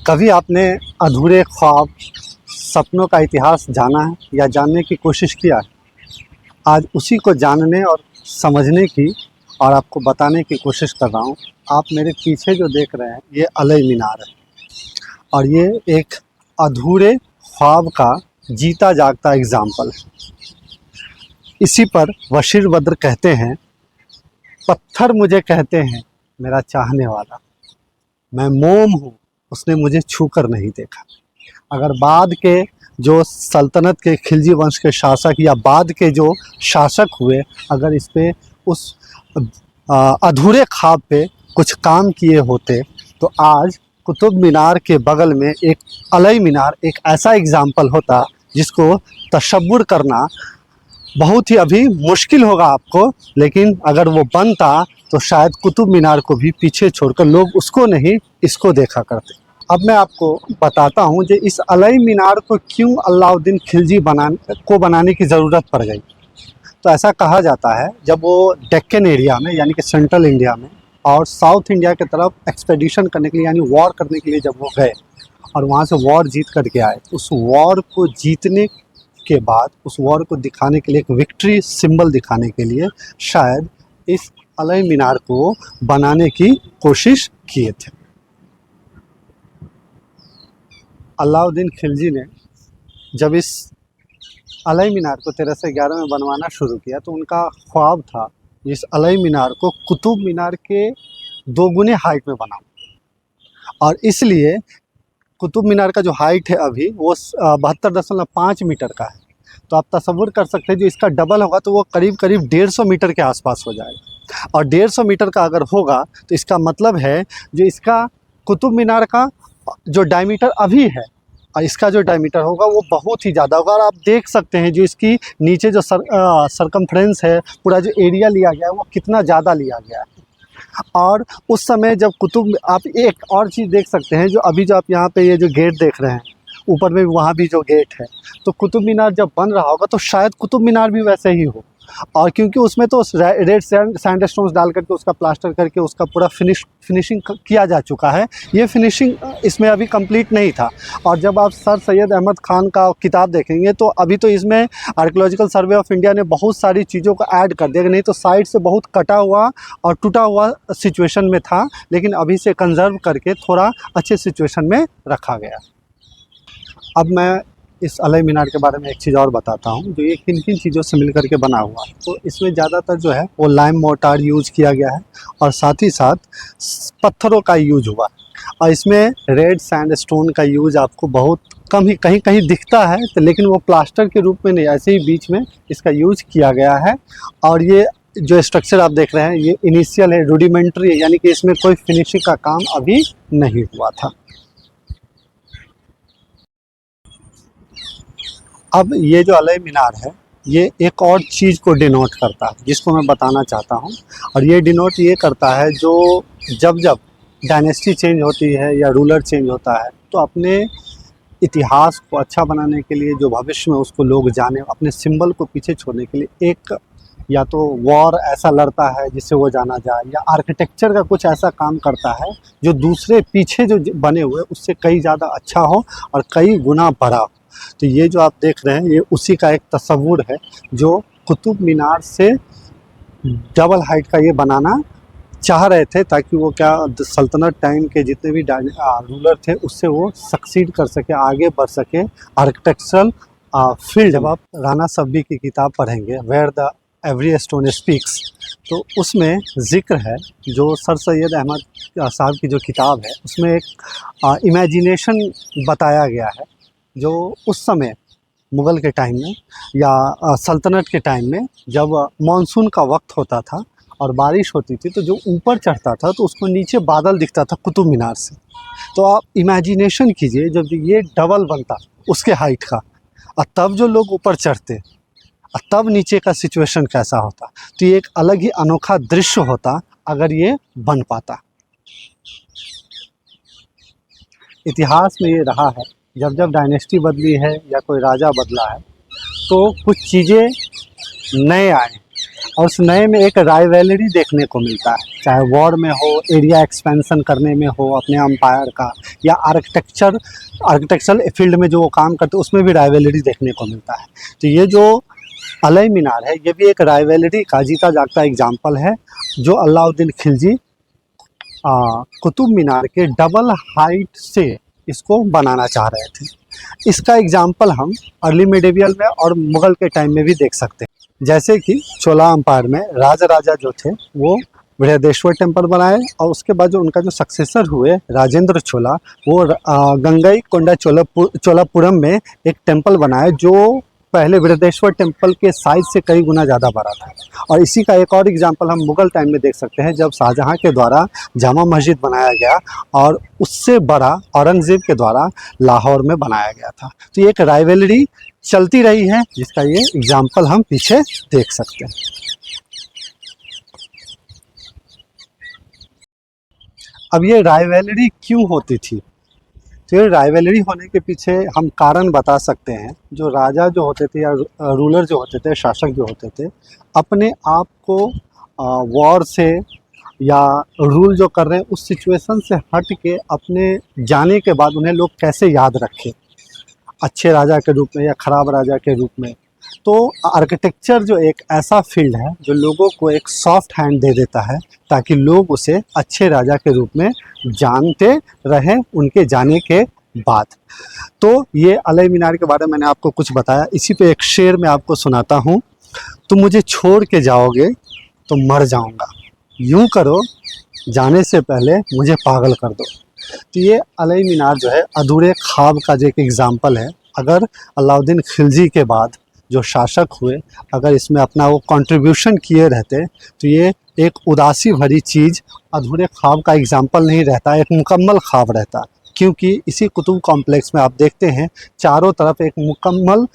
कभी आपने अधूरे ख्वाब, सपनों का इतिहास जाना है या जानने की कोशिश किया है? आज उसी को जानने और समझने की और आपको बताने की कोशिश कर रहा हूँ। आप मेरे पीछे जो देख रहे हैं ये अलई मीनार है और ये एक अधूरे ख्वाब का जीता जागता एग्जाम्पल है। इसी पर बशीर बद्र कहते हैं, पत्थर मुझे कहते हैं मेरा चाहने वाला, मैं मोम हूँ उसने मुझे छू कर नहीं देखा। अगर बाद के जो सल्तनत के खिलजी वंश के शासक या बाद के जो शासक हुए, अगर इस पे उस अधूरे ख्वाब पे कुछ काम किए होते तो आज कुतुब मीनार के बगल में एक अलई मीनार एक ऐसा एग्जाम्पल होता जिसको तशव्वुर करना बहुत ही अभी मुश्किल होगा आपको, लेकिन अगर वो बनता तो शायद कुतुब मीनार को भी पीछे छोड़कर लोग उसको नहीं इसको देखा करते। अब मैं आपको बताता हूँ कि इस अलई मीनार को क्यों अलाउद्दीन खिलजी बनाने की ज़रूरत पड़ गई। तो ऐसा कहा जाता है, जब वो डेक्कन एरिया में यानी कि सेंट्रल इंडिया में और साउथ इंडिया की तरफ एक्सपेडिशन करने के लिए यानी वॉर करने के लिए जब वो गए और वहाँ से वॉर जीत करके आए, तो उस वॉर को जीतने के बाद उस वॉर को दिखाने के लिए, एक विक्ट्री सिंबल दिखाने के लिए शायद इस अलई मीनार को बनाने की कोशिश किए थे। अलाउद्दीन खिलजी ने जब इस अलई मीनार को 1311 में बनवाना शुरू किया तो उनका ख्वाब था इस अलई मीनार को कुतुब मीनार के 2 गुने हाइट में बनाऊं। और इसलिए कुतुब मीनार का जो हाइट है अभी वो 72.5 मीटर का है। तो आप तसव्वुर कर सकते हैं जो इसका डबल होगा तो वो करीब करीब 150 मीटर के आसपास हो जाएगा। और 150 मीटर का अगर होगा तो इसका मतलब है जो इसका कुतुब मीनार का जो डायमीटर अभी है और इसका जो डायमीटर होगा वो बहुत ही ज़्यादा होगा। और आप देख सकते हैं जो इसकी नीचे जो सरकमफ्रेंस है, पूरा जो एरिया लिया गया है वो कितना ज़्यादा लिया गया है। और उस समय जब आप एक और चीज़ देख सकते हैं, जो अभी जो आप यहाँ पे ये जो गेट देख रहे हैं ऊपर में, वहाँ भी जो गेट है, तो कुतुब मीनार जब बन रहा होगा तो शायद कुतुब मीनार भी वैसे ही हो। और क्योंकि उसमें तो रेड सैंडस्टोन्स डाल करके उसका प्लास्टर करके उसका पूरा फिनिशिंग किया जा चुका है, ये फिनिशिंग इसमें अभी कंप्लीट नहीं था। और जब आप सर सैयद अहमद ख़ान का किताब देखेंगे तो अभी तो इसमें आर्कियोलॉजिकल सर्वे ऑफ इंडिया ने बहुत सारी चीज़ों को ऐड कर दिया, नहीं तो साइड से बहुत कटा हुआ और टूटा हुआ सिचुएशन में था, लेकिन अभी से कंजर्व करके थोड़ा अच्छे सिचुएशन में रखा गया। अब मैं इस अलई मीनार के बारे में एक चीज़ और बताता हूँ, जो ये किन किन चीज़ों से मिलकर के बना हुआ है। तो इसमें ज़्यादातर जो है वो लाइम मोर्टार यूज़ किया गया है और साथ ही साथ पत्थरों का यूज हुआ। और इसमें रेड सैंडस्टोन का यूज आपको बहुत कम ही कहीं कहीं दिखता है, तो लेकिन वो प्लास्टर के रूप में नहीं, ऐसे ही बीच में इसका यूज किया गया है। और ये जो स्ट्रक्चर आप देख रहे हैं ये इनिशियल है, रूडिमेंट्री है, यानी कि इसमें कोई फिनिशिंग का काम अभी नहीं हुआ था। अब ये जो अलई मीनार है ये एक और चीज़ को डिनोट करता है जिसको मैं बताना चाहता हूँ। और ये डिनोट ये करता है, जो जब जब डायनेस्टी चेंज होती है या रूलर चेंज होता है तो अपने इतिहास को अच्छा बनाने के लिए, जो भविष्य में उसको लोग जाने, अपने सिंबल को पीछे छोड़ने के लिए एक या तो वॉर ऐसा लड़ता है जिससे वो जाना जाए, या आर्किटेक्चर का कुछ ऐसा काम करता है जो दूसरे पीछे जो बने हुए उससे कई ज़्यादा अच्छा हो और कई गुना बड़ा हो। तो ये जो आप देख रहे हैं ये उसी का एक तस्वुर है, जो कुतुब मीनार से डबल हाइट का ये बनाना चाह रहे थे, ताकि वो क्या सल्तनत टाइम के जितने भी रूलर थे उससे वो सक्सीड कर सके, आगे बढ़ सके आर्किटेक्चरल फील्ड। जब आप राणा सब्बी की किताब पढ़ेंगे, where the every stone speaks, तो उसमें जिक्र है, जो सर सैयद अहमद साहब की जो किताब है उसमें एक इमेजिनेशन बताया गया है, जो उस समय मुग़ल के टाइम में या सल्तनत के टाइम में जब मानसून का वक्त होता था और बारिश होती थी तो जो ऊपर चढ़ता था तो उसको नीचे बादल दिखता था कुतुब मीनार से। तो आप इमेजिनेशन कीजिए जब ये डबल बनता उसके हाइट का, और तब जो लोग ऊपर चढ़ते और तब नीचे का सिचुएशन कैसा होता, तो ये एक अलग ही अनोखा दृश्य होता अगर ये बन पाता। इतिहास में ये रहा है, जब जब डायनेस्टी बदली है या कोई राजा बदला है तो कुछ चीज़ें नए आए और उस नए में एक राइवलरी देखने को मिलता है। चाहे वॉर में हो, एरिया एक्सपेंशन करने में हो अपने अंपायर का, या आर्किटेक्चरल फील्ड में जो वो काम करते हैं उसमें भी राइवलरी देखने को मिलता है। तो ये जो अलई मीनार है ये भी एक राइवलरी का जीता जागता एग्जाम्पल है, जो अलाउद्दीन खिलजी कुतुब मीनार के डबल हाइट से इसको बनाना चाह रहे थे। इसका एग्जाम्पल हम अर्ली मिडेवियल में और मुग़ल के टाइम में भी देख सकते हैं। जैसे कि चोला अम्पायर में राजा जो थे वो बृहदेश्वर टेम्पल बनाए, और उसके बाद जो उनका जो सक्सेसर हुए राजेंद्र चोला, वो गंगई कोंडा चोलापुरम में एक टेम्पल बनाए जो पहले बृहदेश्वर टेम्पल के साइज से कई गुना ज़्यादा बड़ा था। और इसी का एक और एग्जाम्पल हम मुग़ल टाइम में देख सकते हैं, जब शाहजहाँ के द्वारा जामा मस्जिद बनाया गया और उससे बड़ा औरंगज़ेब के द्वारा लाहौर में बनाया गया था। तो ये एक राइवलरी चलती रही है जिसका ये एग्जाम्पल हम पीछे देख सकते हैं। अब ये राइवलरी क्यों होती थी? तो ये राइवलरी होने के पीछे हम कारण बता सकते हैं। जो राजा जो होते थे या रूलर जो होते थे, शासक जो होते थे, अपने आप को वॉर से या रूल जो कर रहे हैं उस सिचुएशन से हट के अपने जाने के बाद उन्हें लोग कैसे याद रखें, अच्छे राजा के रूप में या ख़राब राजा के रूप में। तो आर्किटेक्चर जो एक ऐसा फील्ड है जो लोगों को एक सॉफ्ट हैंड दे देता है ताकि लोग उसे अच्छे राजा के रूप में जानते रहें उनके जाने के बाद। तो ये अलई मीनार के बारे में मैंने आपको कुछ बताया। इसी पे एक शेर मैं आपको सुनाता हूँ। तुम मुझे छोड़ के जाओगे तो मर जाऊँगा, यूँ करो जाने से पहले मुझे पागल कर दो। तो ये अलई मीनार जो है अधूरे ख्वाब का जो एक एग्ज़ाम्पल है। अगर अलाउद्दीन खिलजी के बाद जो शासक हुए अगर इसमें अपना वो कंट्रीब्यूशन किए रहते तो ये एक उदासी भरी चीज़ अधूरे ख्वाब का एग्जाम्पल नहीं रहता, एक मुकम्मल ख्वाब रहता। क्योंकि इसी कुतुब कॉम्प्लेक्स में आप देखते हैं चारों तरफ एक मुकम्मल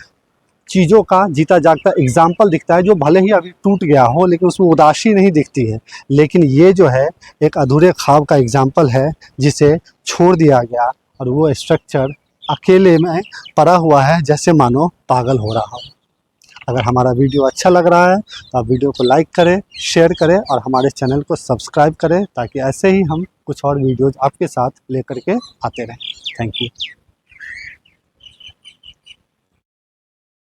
चीज़ों का जीता जागता एग्जाम्पल दिखता है, जो भले ही अभी टूट गया हो लेकिन उसमें उदासी नहीं दिखती है। लेकिन ये जो है एक अधूरे ख्वाब का एग्जाम्पल है जिसे छोड़ दिया गया और वो स्ट्रक्चर अकेले में पड़ा हुआ है जैसे मानो पागल हो रहा हो। अगर हमारा वीडियो अच्छा लग रहा है तो आप वीडियो को लाइक करें, शेयर करें और हमारे चैनल को सब्सक्राइब करें ताकि ऐसे ही हम कुछ और वीडियोज़ आपके साथ लेकर के आते रहें। Thank you.